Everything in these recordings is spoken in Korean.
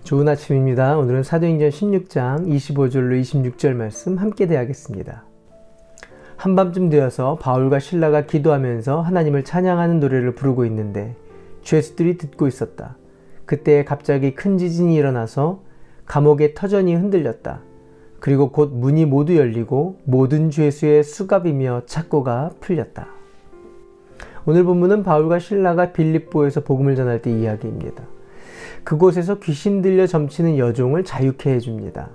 좋은 아침입니다. 오늘은 사도행전 16장 25절로 26절 말씀 함께 대하겠습니다. 한밤쯤 되어서 바울과 실라가 기도하면서 하나님을 찬양하는 노래를 부르고 있는데 죄수들이 듣고 있었다. 그때 갑자기 큰 지진이 일어나서 감옥의 터전이 흔들렸다. 그리고 곧 문이 모두 열리고 모든 죄수의 수갑이며 착고가 풀렸다. 오늘 본문은 바울과 실라가 빌립보에서 복음을 전할 때 이야기입니다. 그곳에서 귀신 들려 점치는 여종을 자유케 해줍니다.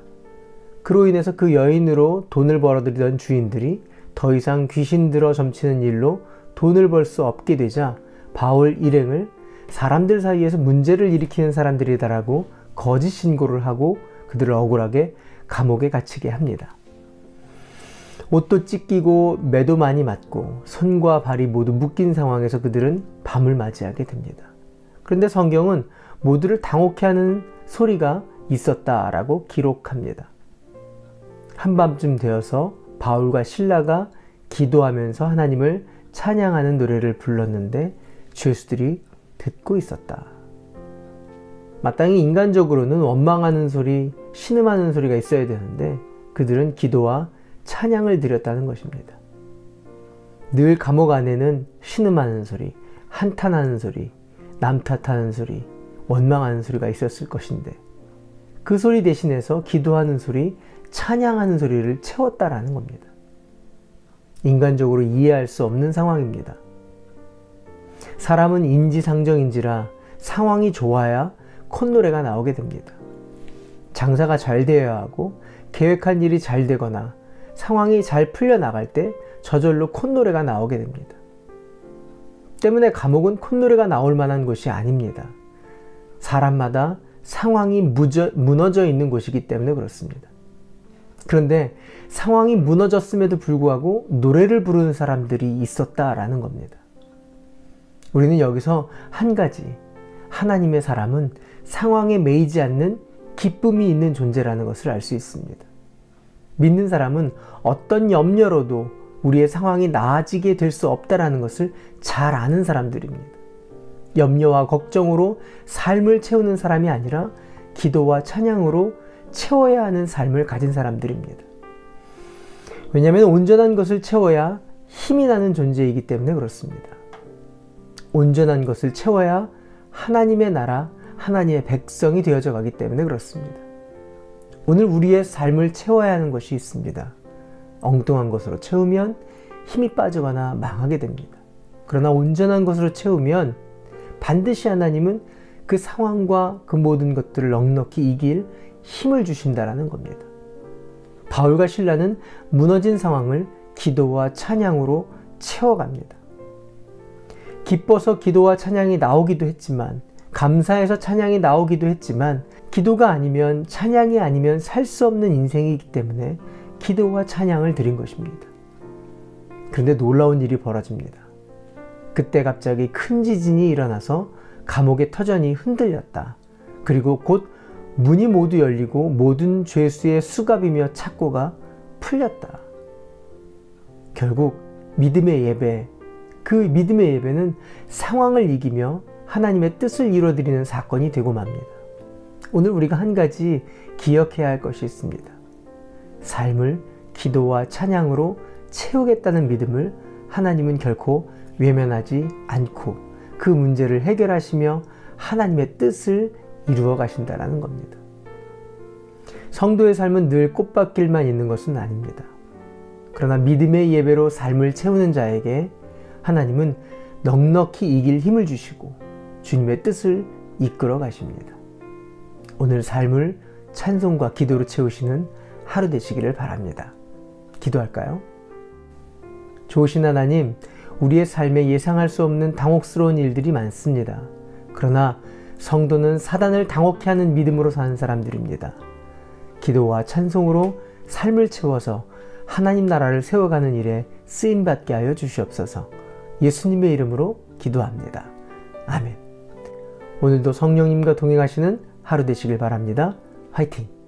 그로 인해서 그 여인으로 돈을 벌어들이던 주인들이 더 이상 귀신 들어 점치는 일로 돈을 벌 수 없게 되자 바울 일행을 사람들 사이에서 문제를 일으키는 사람들이다라고 거짓 신고를 하고 그들을 억울하게 감옥에 갇히게 합니다. 옷도 찢기고 매도 많이 맞고 손과 발이 모두 묶인 상황에서 그들은 밤을 맞이하게 됩니다. 그런데 성경은 모두를 당혹해 하는 소리가 있었다라고 기록합니다. 한밤쯤 되어서 바울과 실라가 기도하면서 하나님을 찬양하는 노래를 불렀는데 죄수들이 듣고 있었다. 마땅히 인간적으로는 원망하는 소리, 신음하는 소리가 있어야 되는데 그들은 기도와 찬양을 드렸다는 것입니다. 늘 감옥 안에는 신음하는 소리, 한탄하는 소리, 남 탓하는 소리, 원망하는 소리가 있었을 것인데 그 소리 대신해서 기도하는 소리, 찬양하는 소리를 채웠다라는 겁니다. 인간적으로 이해할 수 없는 상황입니다. 사람은 인지상정인지라 상황이 좋아야 콧노래가 나오게 됩니다. 장사가 잘 되어야 하고 계획한 일이 잘 되거나 상황이 잘 풀려나갈 때 저절로 콧노래가 나오게 됩니다. 때문에 감옥은 콧노래가 나올 만한 곳이 아닙니다. 사람마다 상황이 무너져 있는 곳이기 때문에 그렇습니다. 그런데 상황이 무너졌음에도 불구하고 노래를 부르는 사람들이 있었다라는 겁니다. 우리는 여기서 한 가지, 하나님의 사람은 상황에 매이지 않는 기쁨이 있는 존재라는 것을 알 수 있습니다. 믿는 사람은 어떤 염려로도 우리의 상황이 나아지게 될 수 없다라는 것을 잘 아는 사람들입니다. 염려와 걱정으로 삶을 채우는 사람이 아니라 기도와 찬양으로 채워야 하는 삶을 가진 사람들입니다. 왜냐하면 온전한 것을 채워야 힘이 나는 존재이기 때문에 그렇습니다. 온전한 것을 채워야 하나님의 나라, 하나님의 백성이 되어져 가기 때문에 그렇습니다. 오늘 우리의 삶을 채워야 하는 것이 있습니다. 엉뚱한 것으로 채우면 힘이 빠지거나 망하게 됩니다. 그러나 온전한 것으로 채우면 반드시 하나님은 그 상황과 그 모든 것들을 넉넉히 이길 힘을 주신다라는 겁니다. 바울과 실라는 무너진 상황을 기도와 찬양으로 채워갑니다. 기뻐서 기도와 찬양이 나오기도 했지만, 감사해서 찬양이 나오기도 했지만, 기도가 아니면, 찬양이 아니면 살 수 없는 인생이기 때문에 기도와 찬양을 드린 것입니다. 그런데 놀라운 일이 벌어집니다. 그때 갑자기 큰 지진이 일어나서 감옥의 터전이 흔들렸다. 그리고 곧 문이 모두 열리고 모든 죄수의 수갑이며 착고가 풀렸다. 결국 믿음의 예배, 그 믿음의 예배는 상황을 이기며 하나님의 뜻을 이루어드리는 사건이 되고 맙니다. 오늘 우리가 한 가지 기억해야 할 것이 있습니다. 삶을 기도와 찬양으로 채우겠다는 믿음을 하나님은 결코 외면하지 않고 그 문제를 해결하시며 하나님의 뜻을 이루어 가신다는 겁니다. 성도의 삶은 늘 꽃밭길만 있는 것은 아닙니다. 그러나 믿음의 예배로 삶을 채우는 자에게 하나님은 넉넉히 이길 힘을 주시고 주님의 뜻을 이끌어 가십니다. 오늘 삶을 찬송과 기도로 채우시는 하루 되시기를 바랍니다. 기도할까요? 좋으신 하나님, 우리의 삶에 예상할 수 없는 당혹스러운 일들이 많습니다. 그러나 성도는 사단을 당혹해 하는 믿음으로 사는 사람들입니다. 기도와 찬송으로 삶을 채워서 하나님 나라를 세워가는 일에 쓰임받게 하여 주시옵소서. 예수님의 이름으로 기도합니다. 아멘. 오늘도 성령님과 동행하시는 하루 되시길 바랍니다. 화이팅!